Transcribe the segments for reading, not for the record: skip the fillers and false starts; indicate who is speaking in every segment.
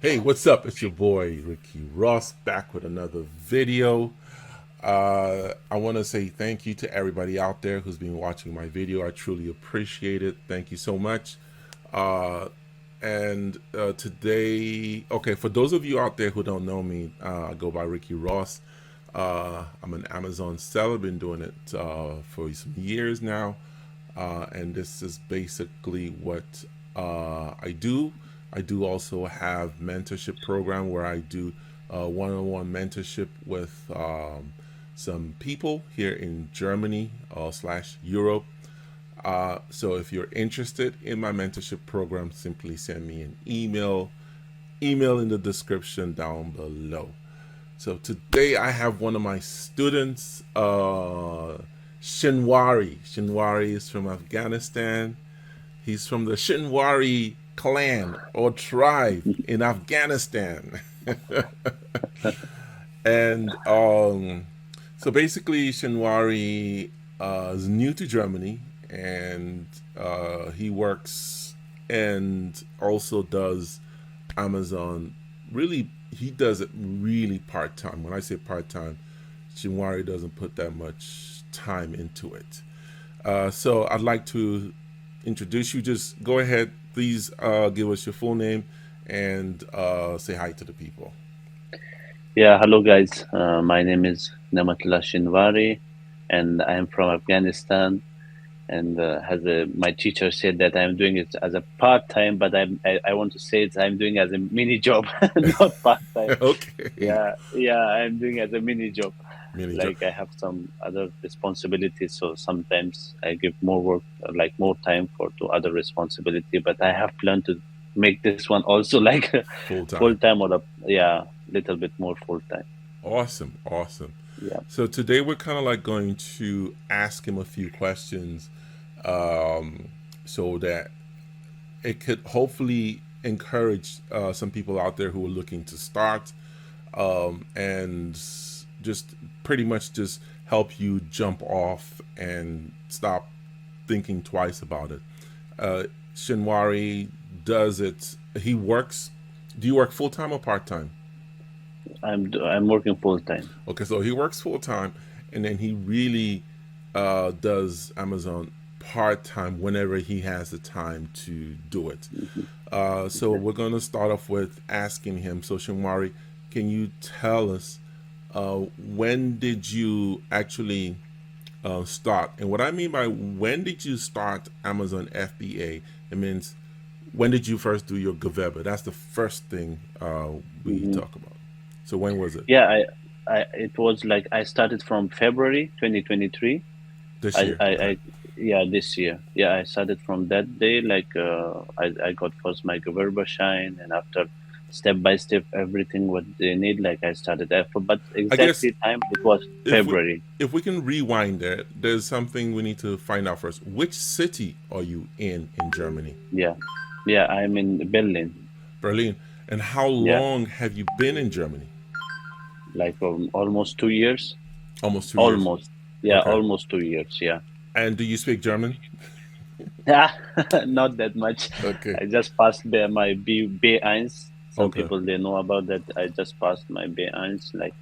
Speaker 1: Hey, what's up? It's your boy Ricky Ross back with another video. I want to say thank you to everybody out there who's been watching my video. I truly appreciate it. Thank you so much. Uh, and today, okay, for those of you out there who don't know me, I go by Ricky Ross. I'm an Amazon seller, been doing it for some years now. And this is basically what I do. I do also have mentorship program where I do one-on-one mentorship with some people here in Germany slash Europe. So if you're interested in my mentorship program, simply send me an email. Email in the description down below. So today I have one of my students, Shinwari. Shinwari is from Afghanistan. He's from the Shinwari clan or tribe in Afghanistan. And so basically, Shinwari is new to Germany, and he works and also does Amazon. Really, he does it really part time. When I say part time, Shinwari doesn't put that much time into it. So I'd like to introduce you. Just go ahead, please give us your full name and say hi to the people.
Speaker 2: Yeah, hello guys. My name is Namatullah Shinwari, and I am from Afghanistan. And my teacher said that I'm doing it as a part time, but I want to say it I'm doing as a mini job, not part time.
Speaker 1: Okay.
Speaker 2: Yeah, I'm doing as a mini job.
Speaker 1: Mini job.
Speaker 2: Like I have some other responsibilities, so sometimes I give more work, like more time to other responsibility. But I have planned to make this one also like
Speaker 1: Full
Speaker 2: full
Speaker 1: time.
Speaker 2: time or little bit more full time.
Speaker 1: Awesome. Awesome.
Speaker 2: Yeah.
Speaker 1: So today we're kind of like going to ask him a few questions so that it could hopefully encourage some people out there who are looking to start and just pretty much just help you jump off and stop thinking twice about it. Shinwari does it. He works. Do you work full time or part time?
Speaker 2: I'm working full time.
Speaker 1: Okay, so he works full time, and then he really does Amazon part time whenever he has the time to do it. So we're going to start off with asking him. So Shinwari, can you tell us when did you actually start? And what I mean by when did you start Amazon FBA? It means when did you first do your Gaveba? That's the first thing we
Speaker 2: Hmm.
Speaker 1: talk about. So when was it?
Speaker 2: Yeah, it was like I started from February 2023.
Speaker 1: This
Speaker 2: I,
Speaker 1: year.
Speaker 2: I,
Speaker 1: Okay.
Speaker 2: I yeah, this year. Yeah, I started from that day. Like I got first my Shine, and after step by step everything what they need. Like I started after, but
Speaker 1: I guess
Speaker 2: exactly time it was
Speaker 1: if we
Speaker 2: February.
Speaker 1: if we can rewind that, there's something we need to find out first. Which city are you in Germany?
Speaker 2: Yeah, yeah, I'm in Berlin.
Speaker 1: Berlin. And how
Speaker 2: Yeah,
Speaker 1: long have you been in Germany?
Speaker 2: like almost 2 years.
Speaker 1: Almost 2 years.
Speaker 2: Almost. Yeah,
Speaker 1: Okay.
Speaker 2: almost 2 years. Yeah.
Speaker 1: And do you speak German?
Speaker 2: Yeah, not that much.
Speaker 1: Okay.
Speaker 2: I just passed my B1. Some
Speaker 1: Okay.
Speaker 2: people they know about that. I just passed my B1, like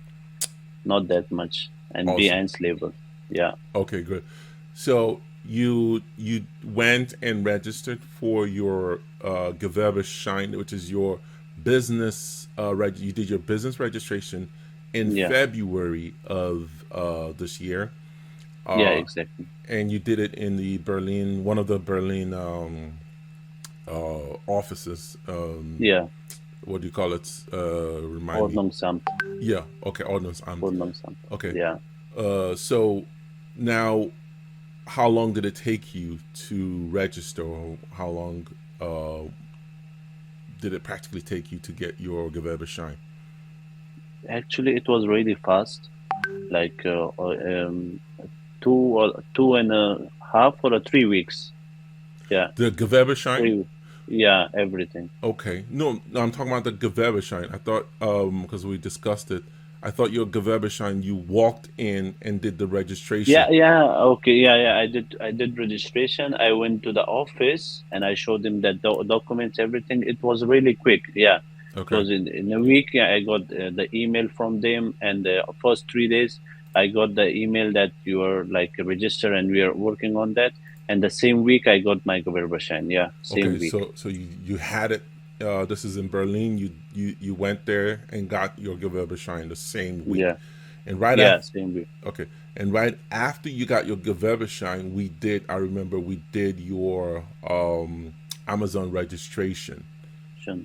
Speaker 2: not that much, and
Speaker 1: Awesome.
Speaker 2: B1 level. Yeah,
Speaker 1: Okay, good. So you went and registered for your Gewerbeschein, which is your business. You did your business registration in
Speaker 2: yeah,
Speaker 1: February of this year,
Speaker 2: yeah,
Speaker 1: uh,
Speaker 2: exactly.
Speaker 1: and you did it in the Berlin, one of the Berlin offices.
Speaker 2: Yeah,
Speaker 1: What do you call it? Remind me.
Speaker 2: Ordnungsamt,
Speaker 1: Yeah. Okay. Ordnungsamt.
Speaker 2: Ordnungsamt.
Speaker 1: Okay.
Speaker 2: Yeah,
Speaker 1: So now, how long did it take you to register? Or how long uh, did it practically take you to get your Gewerbeschein?
Speaker 2: actually, it was really fast. Like two or 2.5 or 3 weeks. Yeah,
Speaker 1: The Gewerbeschein?
Speaker 2: 3. Yeah, everything.
Speaker 1: Okay. No, no, I'm talking about the Gewerbeschein. I thought, because we discussed it, I thought your Gewerbeschein, you walked in and did the
Speaker 2: Yeah,
Speaker 1: registration.
Speaker 2: yeah, okay, yeah, yeah. I did registration. I went to the office and I showed them that documents, everything. It was really quick. Yeah,
Speaker 1: Okay.
Speaker 2: Because in a week, yeah, I got the email from them, and the first 3 days, I got the email that you are like registered and we are working on that. And the same week, I got my Gewerbeschein. Yeah, same
Speaker 1: Okay.
Speaker 2: week.
Speaker 1: So you had it. This is in Berlin. You went there and got your Gewerbeschein the same week,
Speaker 2: Yeah,
Speaker 1: and right
Speaker 2: yeah,
Speaker 1: after.
Speaker 2: same week.
Speaker 1: Okay. And right after you got your Gewerbeschein, I remember we did your Amazon registration.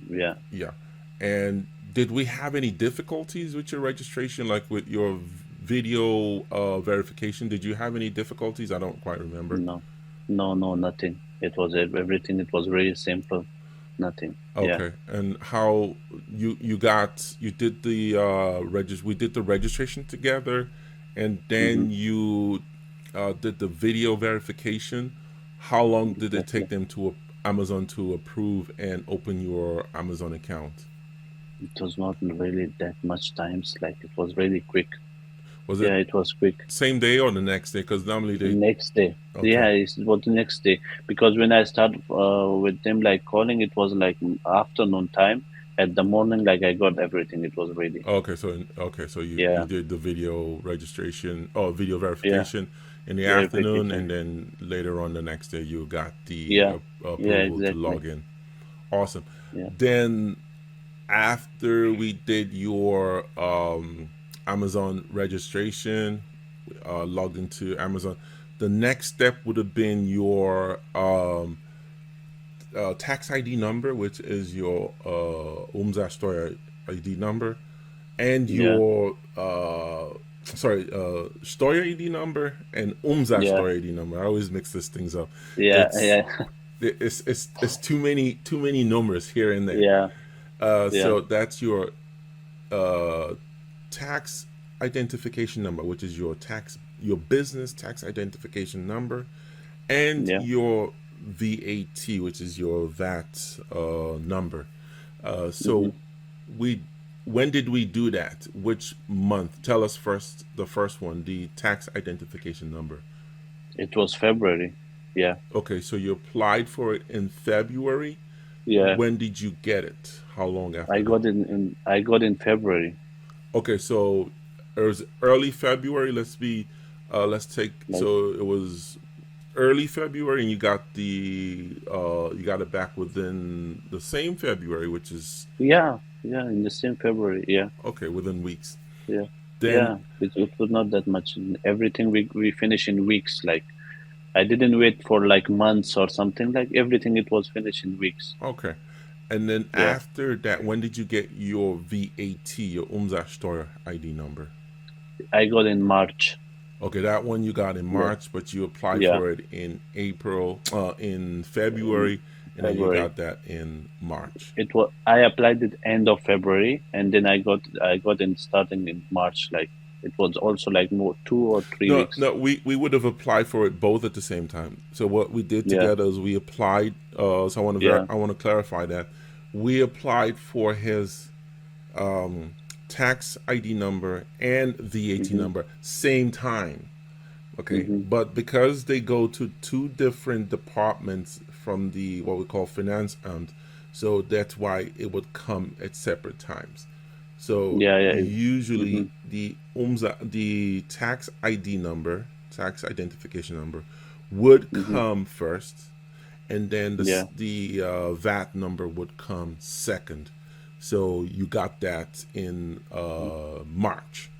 Speaker 2: Yeah.
Speaker 1: Yeah. And did we have any difficulties with your registration, like with your video verification? Did you have any difficulties? I don't quite remember.
Speaker 2: No, no, nothing. It was everything. It was really simple. Nothing. Yeah.
Speaker 1: Okay. And how you did the we did the registration together, and
Speaker 2: Mm-hmm.
Speaker 1: then you did the video verification. How long did it
Speaker 2: Exactly.
Speaker 1: take them to Amazon to approve and open your Amazon account?
Speaker 2: It was not really that much times. Like it was really quick.
Speaker 1: Was it
Speaker 2: Yeah, it was quick.
Speaker 1: same day or the next day? Because normally they.
Speaker 2: Next day.
Speaker 1: Okay.
Speaker 2: Yeah, it was the next day because when I started with them like calling, it was like afternoon time. At the morning, like I got everything. It was ready.
Speaker 1: Okay, so you
Speaker 2: Yeah,
Speaker 1: did the video registration or video
Speaker 2: yeah,
Speaker 1: verification in the afternoon,
Speaker 2: verification.
Speaker 1: and then later on the next day you got the
Speaker 2: Yeah, yeah,
Speaker 1: approval to
Speaker 2: exactly.
Speaker 1: log in. Awesome.
Speaker 2: Yeah,
Speaker 1: Then after we did your Amazon registration, logged into Amazon, the next step would have been your tax ID number, which is your Umsatzsteuer ID number, and
Speaker 2: yeah,
Speaker 1: your Steuer ID number and
Speaker 2: yeah,
Speaker 1: Umsatzsteuer ID number. I always mix these things up.
Speaker 2: yeah,
Speaker 1: It's
Speaker 2: yeah,
Speaker 1: it's too many numbers here and there.
Speaker 2: yeah, yeah.
Speaker 1: So that's your uh, tax identification number, which is your business tax identification number, and
Speaker 2: Yeah.
Speaker 1: your VAT, which is your VAT number.
Speaker 2: Hmm.
Speaker 1: So we when did we do that? Which month? Tell us first the first one, the tax identification number.
Speaker 2: It was February. Yeah,
Speaker 1: Okay, so you applied for it in February.
Speaker 2: yeah.
Speaker 1: When did you get it? How long
Speaker 2: I
Speaker 1: after that?
Speaker 2: got in February.
Speaker 1: Okay, so it was early February. Let's take,
Speaker 2: Like
Speaker 1: so it was early February, and you got it back within the same February, which is
Speaker 2: yeah, yeah, in the same February. Yeah,
Speaker 1: okay, within weeks.
Speaker 2: yeah,
Speaker 1: Then
Speaker 2: yeah. It was not that much. Everything we finish in weeks. Like I didn't wait for like months or something. Like everything, it was finished in weeks.
Speaker 1: okay, and then
Speaker 2: Yeah,
Speaker 1: after that, when did you get your VAT, your Umsatzsteuer ID number?
Speaker 2: I got in March.
Speaker 1: Okay, that one you got in
Speaker 2: Yeah,
Speaker 1: March, but you applied
Speaker 2: yeah,
Speaker 1: for it in in
Speaker 2: in
Speaker 1: February, and then you
Speaker 2: February.
Speaker 1: got that in March.
Speaker 2: It was I applied it end of February, and then I got in starting in March. Like it was also like more 2 or 3
Speaker 1: No,
Speaker 2: weeks.
Speaker 1: no, we would have applied for it both at the same time. So what we did
Speaker 2: Yeah,
Speaker 1: together is we applied. So
Speaker 2: yeah,
Speaker 1: I want to clarify that we applied for his tax ID number and VAT
Speaker 2: hmm,
Speaker 1: number same time. Okay,
Speaker 2: hmm,
Speaker 1: but because they go to two different departments from the what we call finance so that's why it would come at separate times. So
Speaker 2: yeah, yeah, hmm,
Speaker 1: usually the tax ID number, tax identification number, would
Speaker 2: hmm,
Speaker 1: come first, and then
Speaker 2: yeah.
Speaker 1: the VAT number would come second. So you got that in March.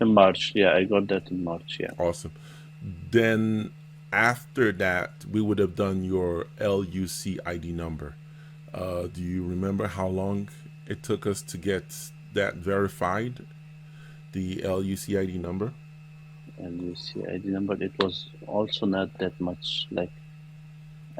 Speaker 2: In March, yeah, I got that in March. Yeah,
Speaker 1: Awesome. Then after that, we would have done your LUC ID number. Do you remember how long it took us to get that verified? The LUC ID number?
Speaker 2: and you see, I remember it was also not that much. Like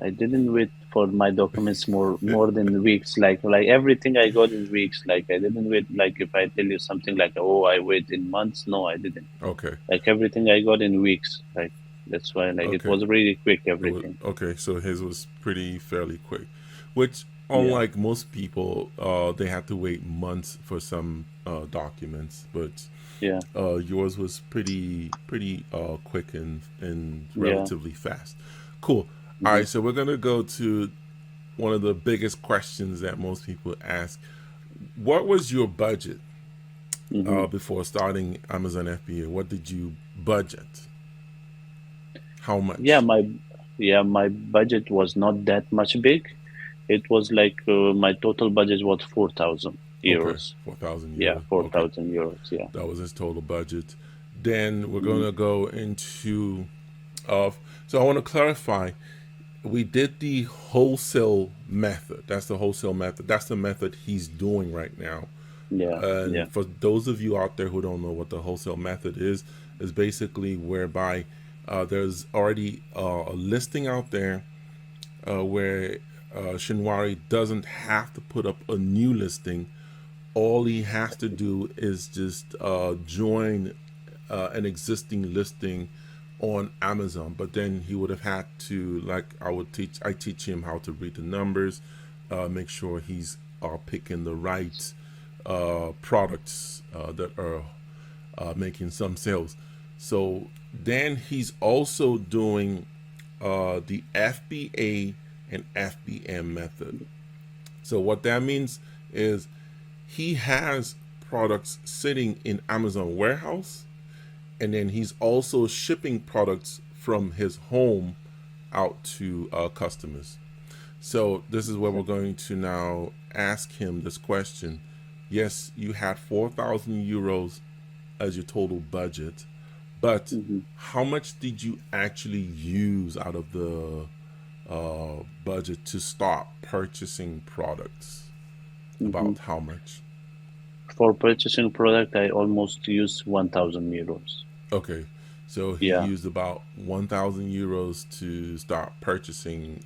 Speaker 2: I didn't wait for my documents more than weeks. Like everything I got in weeks. Like I didn't wait. Like if I tell you something like, oh, I wait in months. No, I didn't.
Speaker 1: Okay.
Speaker 2: Like everything I got in weeks. Like that's why like it
Speaker 1: Okay.
Speaker 2: was really quick.
Speaker 1: It was
Speaker 2: Everything.
Speaker 1: okay. So his was pretty fairly quick, which
Speaker 2: Yeah,
Speaker 1: unlike most people, they had to wait months for some documents, but
Speaker 2: yeah,
Speaker 1: yours was pretty quick and
Speaker 2: yeah.
Speaker 1: relatively fast. Cool. All
Speaker 2: Hmm.
Speaker 1: right, so we're gonna go to one of the biggest questions that most people ask. what was your budget
Speaker 2: Hmm.
Speaker 1: before starting Amazon FBA? What did you budget? How
Speaker 2: Yeah,
Speaker 1: much?
Speaker 2: my budget was not that much big. It was like my total budget was 4,000
Speaker 1: Okay,
Speaker 2: euros.
Speaker 1: 4,000
Speaker 2: Yeah,
Speaker 1: euros. Okay,
Speaker 2: 4,000 euros. Yeah.
Speaker 1: that was his total budget. Then we're
Speaker 2: Hmm.
Speaker 1: gonna go into of. So I want to clarify. We did the wholesale method. That's the wholesale method. That's the method he's doing right now.
Speaker 2: Yeah, yeah.
Speaker 1: And for those of you out there who don't know what the wholesale method is basically whereby there's already a listing out there where Shinwari doesn't have to put up a new listing. All he has to do is just join an existing listing on Amazon. But then he would have had to, like I teach him how to read the numbers, make sure he's picking the right products that are making some sales. So then he's also doing the FBA and FBM method. So what that means is he has products sitting in Amazon warehouse, and then he's also shipping products from his home out to customers. So this is where we're going to now ask him this question. Yes, you had 4,000 euros as your total budget, but
Speaker 2: Hmm.
Speaker 1: how much did you actually use out of the budget to start purchasing products?
Speaker 2: Hmm.
Speaker 1: About how much?
Speaker 2: For purchasing product, I almost used 1,000 euros.
Speaker 1: Okay, so he
Speaker 2: Yeah,
Speaker 1: used about 1,000 euros to start purchasing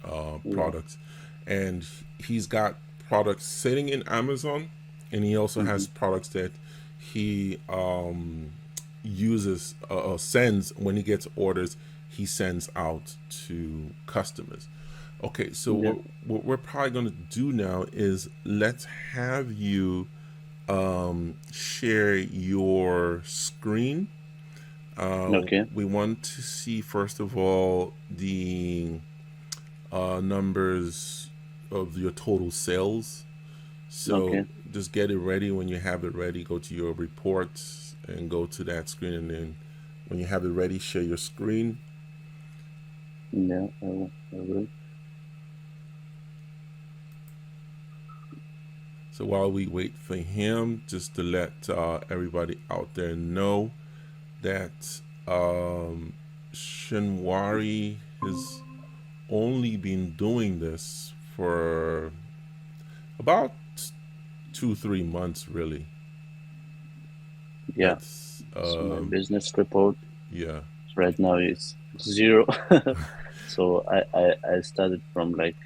Speaker 2: yeah.
Speaker 1: products, and he's got products sitting in Amazon, and he also
Speaker 2: Hmm.
Speaker 1: has products that he uses sends when he gets orders. He sends out to customers. Okay, so
Speaker 2: Yeah.
Speaker 1: what we're probably going to do now is let's have you share your screen.
Speaker 2: Okay.
Speaker 1: We want to see first of all the numbers of your total sales. So
Speaker 2: Okay.
Speaker 1: just get it ready. When you have it ready, go to your reports and go to that screen. And then when you have it ready, share your screen.
Speaker 2: Yeah, I will.
Speaker 1: So while we wait for him, just to let everybody out there know that Shinwari has only been doing this for about 2 3 months, really.
Speaker 2: Yeah.
Speaker 1: That's
Speaker 2: So my business report
Speaker 1: yeah.
Speaker 2: right now is zero. So I started from like,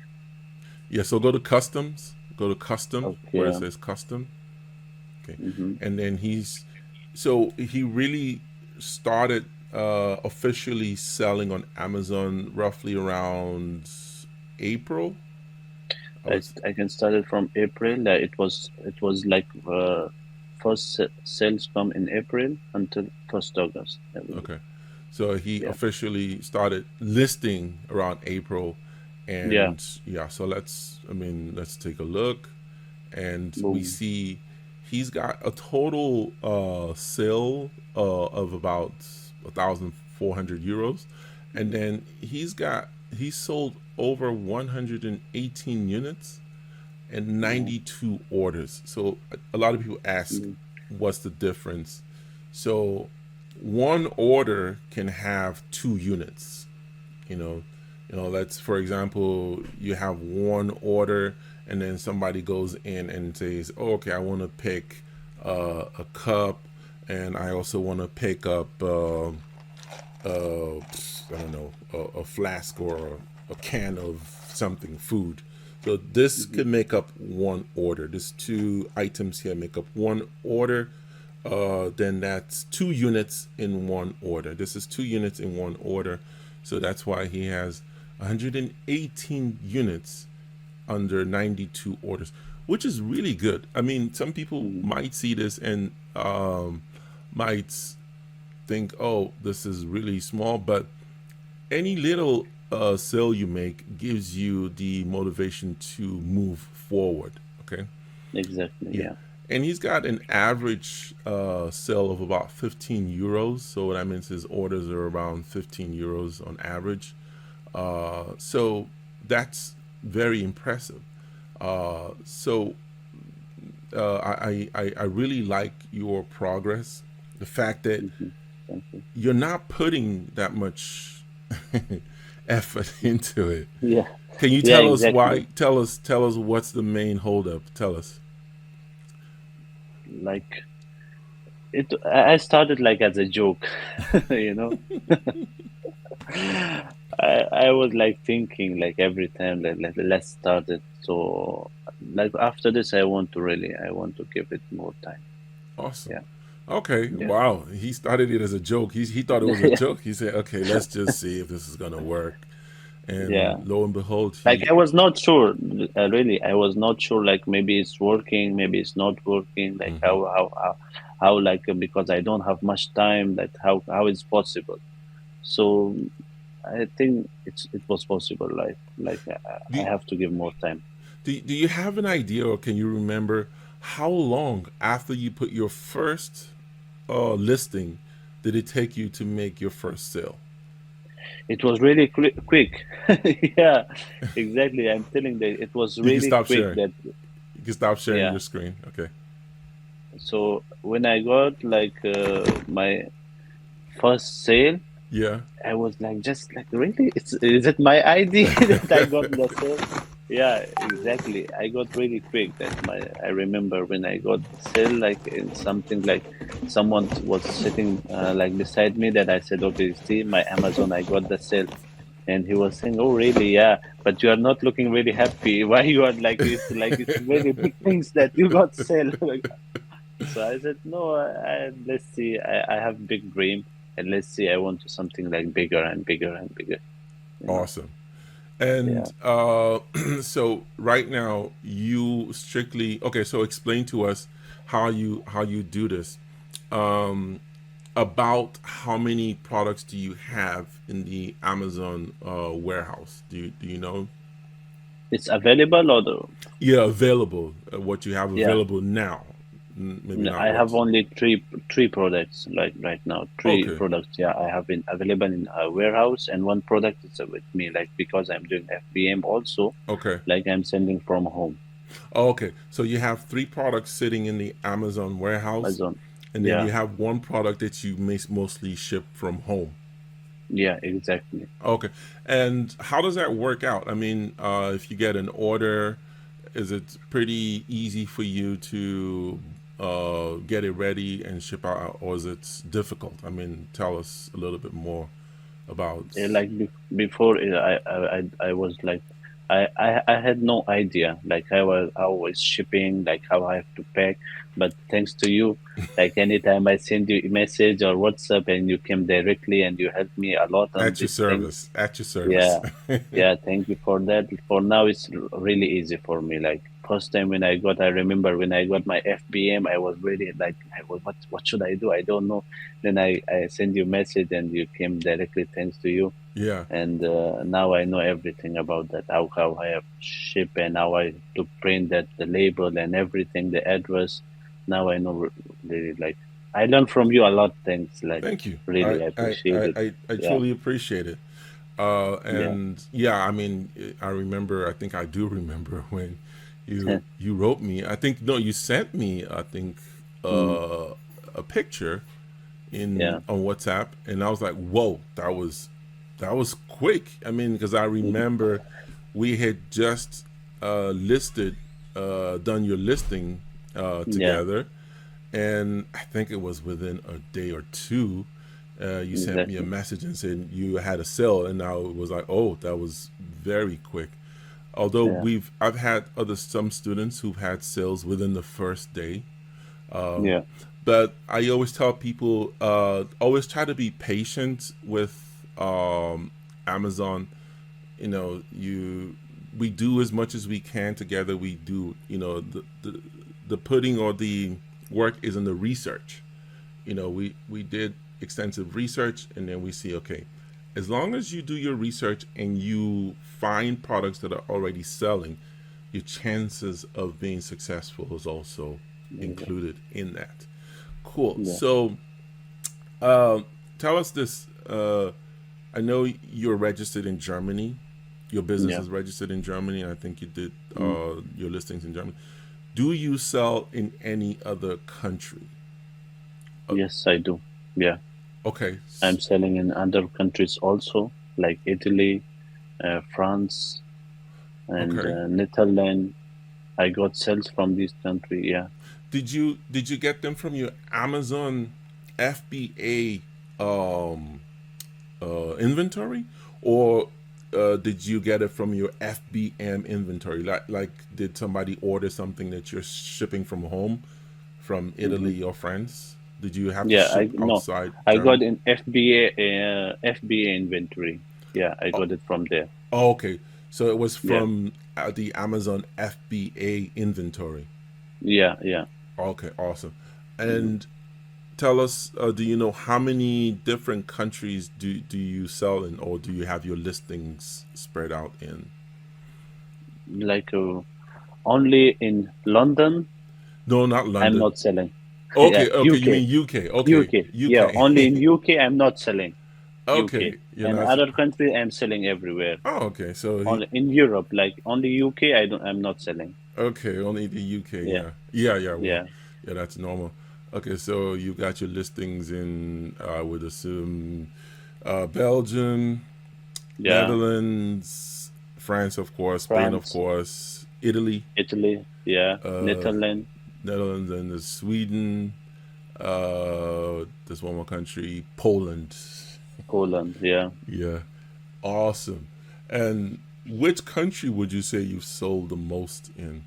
Speaker 1: Yeah, so go to customs, go to custom where it
Speaker 2: okay.
Speaker 1: says custom. Okay.
Speaker 2: Mm-hmm.
Speaker 1: And then he really started officially selling on Amazon roughly around April. I
Speaker 2: I
Speaker 1: was
Speaker 2: I can start it from April. It was like first sales come in April until 1st August, I believe.
Speaker 1: okay. So he
Speaker 2: Yeah.
Speaker 1: officially started listing around April,
Speaker 2: Yeah.
Speaker 1: and yeah. So let's take a look, and we
Speaker 2: Boom.
Speaker 1: see he's got a total sale of about 1,400 euros, and then he sold over 118 units and
Speaker 2: Yeah.
Speaker 1: 92 orders. So a lot of people ask,
Speaker 2: Mm.
Speaker 1: what's the difference? So one order can have 2 units. You know, let's for example, you have one order, and then somebody goes in and says, oh, "Okay, I want to pick a cup, and I also want to pick up I don't know, a flask or a can of something, food." So this
Speaker 2: Mhm.
Speaker 1: could make up one order. This 2 items here make up one order. Then that's 2 units in one order. This is 2 units in one order. So that's why he has 118 units under 92 orders, which is really good. I mean, some people
Speaker 2: Mhm.
Speaker 1: might see this and might think, oh, this is really small, but any little sale you make gives you the motivation to move forward. Okay.
Speaker 2: Exactly.
Speaker 1: Yeah.
Speaker 2: Yeah.
Speaker 1: and he's got an average sale of about 15 euros. So that means his orders are around 15 euros on average. So that's very impressive. So I really like your progress. The fact that
Speaker 2: Hmm. Thank you.
Speaker 1: you're not putting that much effort into it.
Speaker 2: Yeah,
Speaker 1: Can you
Speaker 2: yeah,
Speaker 1: tell us
Speaker 2: exactly.
Speaker 1: why? Tell us what's the main holdup. Tell us.
Speaker 2: Like I started like as a joke, you know. I was like thinking like every time like let's start it. So like after this, I want to give it more time.
Speaker 1: Awesome.
Speaker 2: Yeah,
Speaker 1: Okay.
Speaker 2: yeah,
Speaker 1: Wow. He started it as a joke. He thought it was a
Speaker 2: yeah,
Speaker 1: joke. He said, "Okay, let's just see if this is gonna work."
Speaker 2: yeah.
Speaker 1: And lo and behold,
Speaker 2: Like
Speaker 1: he.
Speaker 2: I was not sure, really. I was not sure. Like maybe it's working, maybe it's not working. Like
Speaker 1: Mhm.
Speaker 2: how like because I don't have much time. Like how it's possible. So I think it was possible. Like I
Speaker 1: Do,
Speaker 2: have to give more time.
Speaker 1: do you have an idea, or can you remember how long after you put your first listing did it take you to make your first sale?
Speaker 2: It was really quick. Yeah, exactly. I'm telling that it was
Speaker 1: You can
Speaker 2: really
Speaker 1: stop
Speaker 2: quick.
Speaker 1: sharing.
Speaker 2: That
Speaker 1: You can stop sharing
Speaker 2: yeah.
Speaker 1: your screen. Okay.
Speaker 2: So when I got like my first sale,
Speaker 1: Yeah.
Speaker 2: I was like, just like, really? Is it my ID that I got the sale? Yeah, exactly. I got really quick that I remember when I got the sale, like in something like someone was sitting like beside me that I said, okay, see my Amazon, I got the sale. And he was saying, oh, really? Yeah, but you are not looking really happy. Why you are like, it's very big things that you got sale. Like, so I said, no, let's see. I have big dream, and let's see. I want to something like bigger and bigger and bigger. You know?
Speaker 1: Awesome.
Speaker 2: Yeah.
Speaker 1: And so right now you strictly okay. So explain to us how you do this. Um, about how many products do you have in the Amazon warehouse? Do you know?
Speaker 2: It's available, or
Speaker 1: Yeah, available. What you have
Speaker 2: yeah.
Speaker 1: available now. Maybe
Speaker 2: I
Speaker 1: not
Speaker 2: have
Speaker 1: what's
Speaker 2: only three products like right now. Three
Speaker 1: okay.
Speaker 2: products. Yeah, I have been available in a warehouse, and one product is with me. Like because I'm doing FBA also,
Speaker 1: Okay.
Speaker 2: like I'm sending from home.
Speaker 1: Oh, okay. So you have three products sitting in the Amazon warehouse,
Speaker 2: Amazon.
Speaker 1: and then
Speaker 2: Yeah.
Speaker 1: you have one product that you mostly ship from home.
Speaker 2: Yeah. Exactly.
Speaker 1: Okay. And how does that work out? I mean, if you get an order, is it pretty easy for you to get it ready and ship out, or is it difficult? I mean, tell us a little bit more about.
Speaker 2: Like before, I was like, I had no idea like how was shipping, like how I have to pack. But thanks to you, like anytime I send you a message or WhatsApp, and you came directly and you helped me a lot on
Speaker 1: At your
Speaker 2: these things.
Speaker 1: service. At your service.
Speaker 2: Yeah, yeah, thank you for that. For now, it's really easy for me. Like first time when I remember when I got my FBM, I was really like, what should I do? I don't know. Then I send you message and you came directly. Thanks to you,
Speaker 1: Yeah.
Speaker 2: and now I know everything about that. How I have ship and how I to print that the label and everything, the address. Now I know really like I learned from you a lot. Things like
Speaker 1: Thank you.
Speaker 2: really, I appreciate it.
Speaker 1: I
Speaker 2: Yeah,
Speaker 1: truly appreciate it.
Speaker 2: yeah,
Speaker 1: And yeah, I mean, I remember. I think I do remember when you wrote me. I think no, you sent me. I think
Speaker 2: mm,
Speaker 1: a picture in
Speaker 2: yeah.
Speaker 1: on WhatsApp, and I was like, "Whoa, that was quick." I mean, because I remember we had just listed, done your listing
Speaker 2: Yeah,
Speaker 1: together, and I think it was within a day or two. You sent me a
Speaker 2: exactly.
Speaker 1: message and said you had a sale, and I was like, "Oh, that was very quick." Although
Speaker 2: Yeah,
Speaker 1: I've had some students who've had sales within the first day,
Speaker 2: yeah,
Speaker 1: but I always tell people, always try to be patient with Amazon. You know, we do as much as we can together. We do, you know, the pudding or the work is in the research. You know, we did extensive research, and then we see, okay, as long as you do your research and you find products that are already selling, your chances of being successful is also included in that. Cool.
Speaker 2: Yeah.
Speaker 1: So, tell us this. I know you're registered in Germany. Your business
Speaker 2: Yeah.
Speaker 1: is registered in Germany. I think you did
Speaker 2: Mm.
Speaker 1: your listings in Germany. Do you sell in any other country? Uh,
Speaker 2: Yes, I do. Yeah.
Speaker 1: okay.
Speaker 2: I'm selling in other countries also, like Italy, France, and
Speaker 1: Okay.
Speaker 2: Netherlands. I got sales from this country. Yeah.
Speaker 1: Did you get them from your Amazon FBA inventory, or did you get it from your FBM inventory? Like did somebody order something that you're shipping from home, from
Speaker 2: Hmm.
Speaker 1: Italy or France? Did you have to
Speaker 2: Yeah.
Speaker 1: ship
Speaker 2: No,
Speaker 1: outside
Speaker 2: I
Speaker 1: Germany?
Speaker 2: got an FBA inventory. Yeah, I
Speaker 1: Oh,
Speaker 2: got it from there.
Speaker 1: oh, okay. So it was
Speaker 2: Yeah.
Speaker 1: from the Amazon FBA inventory.
Speaker 2: Yeah. Yeah.
Speaker 1: Okay, awesome.
Speaker 2: Hmm.
Speaker 1: And tell us, do you know how many different countries do you sell in, or do you have your listings spread out in?
Speaker 2: Like only in London,
Speaker 1: No, not
Speaker 2: I'm
Speaker 1: London.
Speaker 2: not selling. Yeah,
Speaker 1: Okay, okay, you
Speaker 2: UK.
Speaker 1: mean UK? Okay,
Speaker 2: UK. Yeah,
Speaker 1: UK.
Speaker 2: only in UK I'm not selling. UK.
Speaker 1: Okay, you're
Speaker 2: And
Speaker 1: not.
Speaker 2: other country I'm selling everywhere.
Speaker 1: Oh, okay. So he.
Speaker 2: Only in Europe, like only UK I'm not selling.
Speaker 1: Okay, only the UK.
Speaker 2: Yeah.
Speaker 1: Yeah, yeah, yeah. Well,
Speaker 2: Yeah.
Speaker 1: yeah, that's normal. Okay, so you got your listings in. I would assume Belgium,
Speaker 2: Yeah.
Speaker 1: Netherlands, France, of course, Spain, of
Speaker 2: France,
Speaker 1: course, Italy,
Speaker 2: Italy, yeah,
Speaker 1: uh,
Speaker 2: Netherlands,
Speaker 1: Netherlands, and there's Sweden. There's one more country, Poland.
Speaker 2: Poland, yeah.
Speaker 1: Yeah, awesome. And which country would you say you've sold the most in?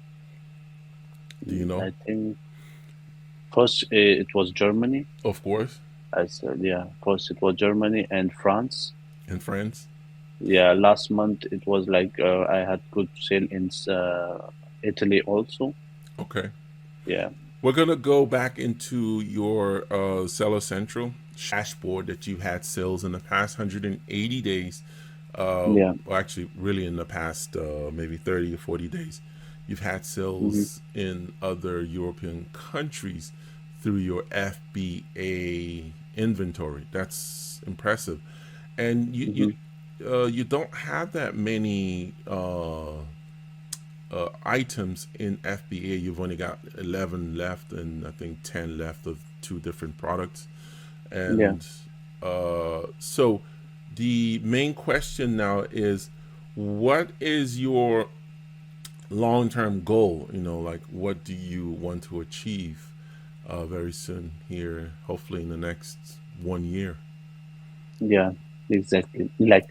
Speaker 1: Do you know?
Speaker 2: I think first it was Germany.
Speaker 1: Of course,
Speaker 2: I said, yeah, first it was Germany and France.
Speaker 1: in France.
Speaker 2: Yeah, last month it was like I had good sale in Italy also.
Speaker 1: Okay.
Speaker 2: Yeah,
Speaker 1: We're gonna go back into your Seller Central dashboard that you had sales in the past 180 days.
Speaker 2: yeah,
Speaker 1: Well, actually, really in the past maybe 30 or 40 days, you've had
Speaker 2: hmm,
Speaker 1: sales in other European countries through your FBA inventory. That's impressive, and
Speaker 2: hmm,
Speaker 1: you don't have that many items in FBA. You've only got 11 left, and I think 10 left of two different products.
Speaker 2: yeah,
Speaker 1: And so the main question now is, what is your long-term goal? Like what do you want to achieve very soon here, hopefully in the next 1 year?
Speaker 2: yeah, exactly. Like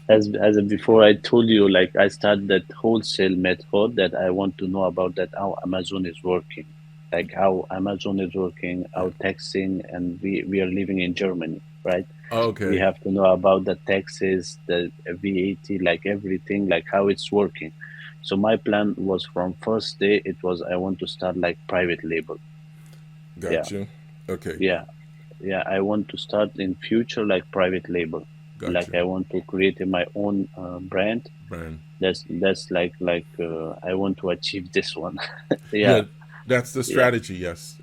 Speaker 2: as before I told you, like I started that wholesale method that I want to know about that how Amazon is working, like how Amazon is working,
Speaker 1: Yeah.
Speaker 2: how taxing, and we are living in Germany, right? We
Speaker 1: Okay.
Speaker 2: have to know about the taxes, the VAT, like everything, like how it's working. So my plan was from first day, it was I want to start like private label. Yeah,
Speaker 1: Got you. Okay.
Speaker 2: yeah, yeah. I want to start in future like private label.
Speaker 1: Got
Speaker 2: Like
Speaker 1: you.
Speaker 2: I want to create my own brand.
Speaker 1: Brand.
Speaker 2: That's like I want to achieve this one.
Speaker 1: Yeah,
Speaker 2: Yeah,
Speaker 1: that's the
Speaker 2: yeah,
Speaker 1: strategy. Yes.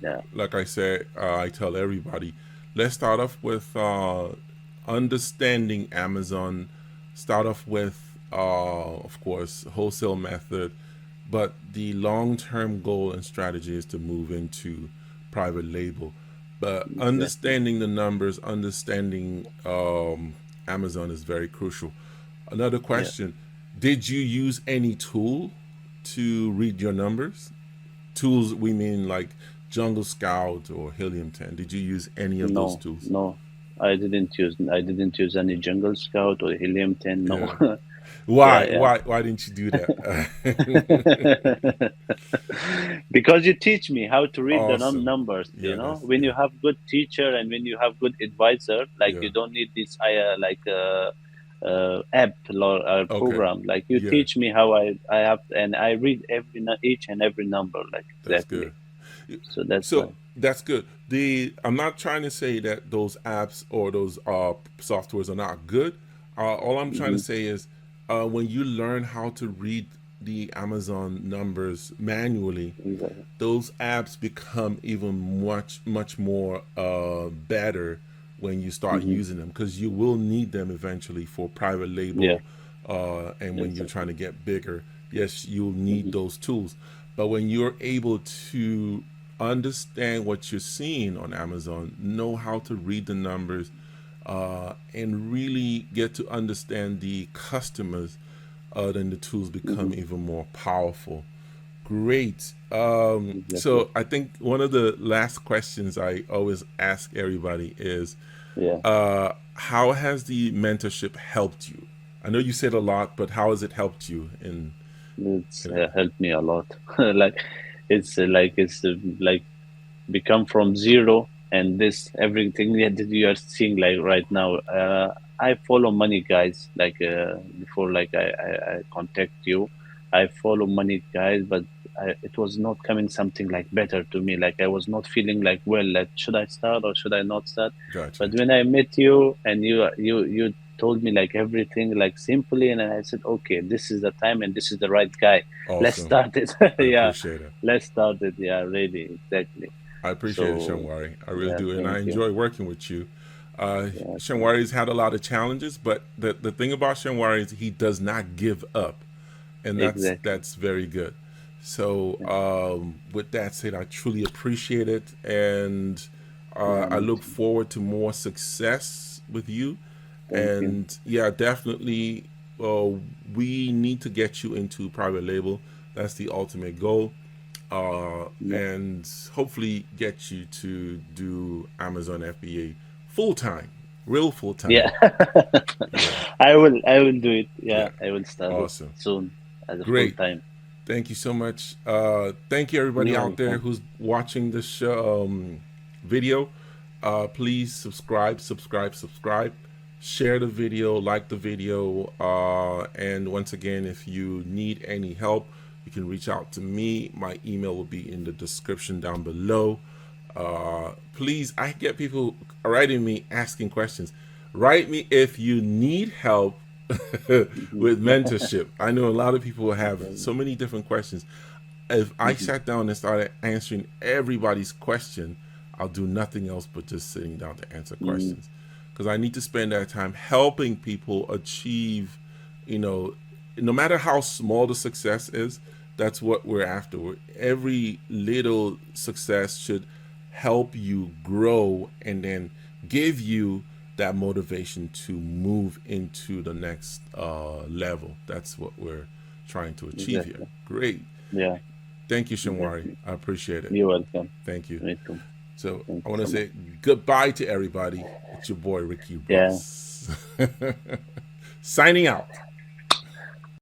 Speaker 2: yeah,
Speaker 1: Like I said, I tell everybody, let's start off with understanding Amazon. Start off with, of course, wholesale method, but the long-term goal and strategy is to move into private label. But
Speaker 2: exactly.
Speaker 1: understanding the numbers, understanding Amazon is very crucial. Another
Speaker 2: Yeah.
Speaker 1: question: did you use any tool to read your numbers? Tools, we mean like Jungle Scout or Helium 10. Did you use any of those
Speaker 2: No,
Speaker 1: tools?
Speaker 2: no. I didn't use any Jungle Scout or Helium 10. No.
Speaker 1: Yeah.
Speaker 2: Yeah,
Speaker 1: Why?
Speaker 2: yeah.
Speaker 1: Why didn't you do that?
Speaker 2: Because you teach me how to read the
Speaker 1: Awesome.
Speaker 2: numbers,
Speaker 1: Yeah, that's
Speaker 2: when
Speaker 1: yeah,
Speaker 2: you have good teacher and when you have good advisor, like
Speaker 1: yeah.
Speaker 2: you don't need this app or
Speaker 1: Okay.
Speaker 2: program, like you
Speaker 1: Yeah,
Speaker 2: teach me how I have, and I read each and every number, like
Speaker 1: that's
Speaker 2: exactly.
Speaker 1: good.
Speaker 2: So that's
Speaker 1: So
Speaker 2: why.
Speaker 1: that's good. I'm not trying to say that those apps or those softwares are not good. All I'm trying to
Speaker 2: Hmm.
Speaker 1: say is when you learn how to read the Amazon numbers manually,
Speaker 2: Exactly.
Speaker 1: those apps become even much more better when you start
Speaker 2: Hmm.
Speaker 1: using them, because you will need them eventually for private
Speaker 2: Yeah.
Speaker 1: label, and when you're trying
Speaker 2: Exactly.
Speaker 1: to get bigger. Yes, you'll need
Speaker 2: Hmm.
Speaker 1: those tools, but when you're able to understand what you're seeing on Amazon, know how to read the numbers, and really get to understand the customers, then the tools become
Speaker 2: Hmm.
Speaker 1: even more powerful. Great.
Speaker 2: Exactly.
Speaker 1: So I think one of the last questions I always ask everybody is,
Speaker 2: Yeah.
Speaker 1: how has the mentorship helped you? I know you said a lot, but how has it helped you
Speaker 2: It's
Speaker 1: in
Speaker 2: helped me a lot. Like it's like become from zero, and this everything that you are seeing like right now. I follow money guys like before, like I contact you. I follow money guys, but it was not coming something like better to me. Like I was not feeling like, well, like, should I start or should I not start?
Speaker 1: Gotcha.
Speaker 2: But when I met you and you told me like everything like simply, and I said, okay, this is the time and this is the right guy. Let's
Speaker 1: Awesome.
Speaker 2: start it.
Speaker 1: I
Speaker 2: Yeah,
Speaker 1: appreciate it.
Speaker 2: let's start it. Yeah, really, exactly.
Speaker 1: I appreciate it,
Speaker 2: So
Speaker 1: Shinwari. I really
Speaker 2: yeah,
Speaker 1: do, and I
Speaker 2: thank you.
Speaker 1: enjoy working with you.
Speaker 2: Yeah, thank
Speaker 1: Shinwari's had a lot of challenges, but the thing about Shinwari is he does not give up, and
Speaker 2: exactly.
Speaker 1: that's very good. So,
Speaker 2: Yeah,
Speaker 1: with that said, I truly appreciate it, and
Speaker 2: yeah,
Speaker 1: I
Speaker 2: me
Speaker 1: look
Speaker 2: too.
Speaker 1: forward to more success with you.
Speaker 2: Thank you.
Speaker 1: And yeah, definitely, uh, we need to get you into private label. That's the ultimate goal,
Speaker 2: Yeah,
Speaker 1: and hopefully get you to do Amazon FBA full time, real full
Speaker 2: yeah.
Speaker 1: time. Yeah,
Speaker 2: I will do it.
Speaker 1: yeah,
Speaker 2: Yeah, I will start it
Speaker 1: awesome,
Speaker 2: soon as a full
Speaker 1: great.
Speaker 2: time.
Speaker 1: Thank you so much. Thank you everybody
Speaker 2: You're
Speaker 1: out there
Speaker 2: welcome.
Speaker 1: who's watching this show, video. Please subscribe. Share the video, like the video, and once again, if you need any help, you can reach out to me. My email will be in the description down below. Please, I get people writing me asking questions. Write me if you need help
Speaker 2: Hmm.
Speaker 1: with mentorship. I know a lot of people have
Speaker 2: Okay.
Speaker 1: so many different questions. If I
Speaker 2: Hmm.
Speaker 1: sat down and started answering everybody's question, I'll do nothing else but just sitting down to answer
Speaker 2: Hmm.
Speaker 1: questions, because I need to spend that time helping people achieve, you know, no matter how small the success is, that's what we're after. Every little success should help you grow and then give you that motivation to move into the next level. That's what we're trying to achieve here.
Speaker 2: Exactly.
Speaker 1: Great.
Speaker 2: Yeah,
Speaker 1: Thank you, Shinwari.
Speaker 2: exactly.
Speaker 1: I appreciate it.
Speaker 2: You're welcome.
Speaker 1: Thank you.
Speaker 2: Me too.
Speaker 1: So
Speaker 2: Thank
Speaker 1: I
Speaker 2: you
Speaker 1: want to
Speaker 2: so much.
Speaker 1: say goodbye to everybody. It's your boy, Ricky
Speaker 2: Yeah.
Speaker 1: Ross. Signing out.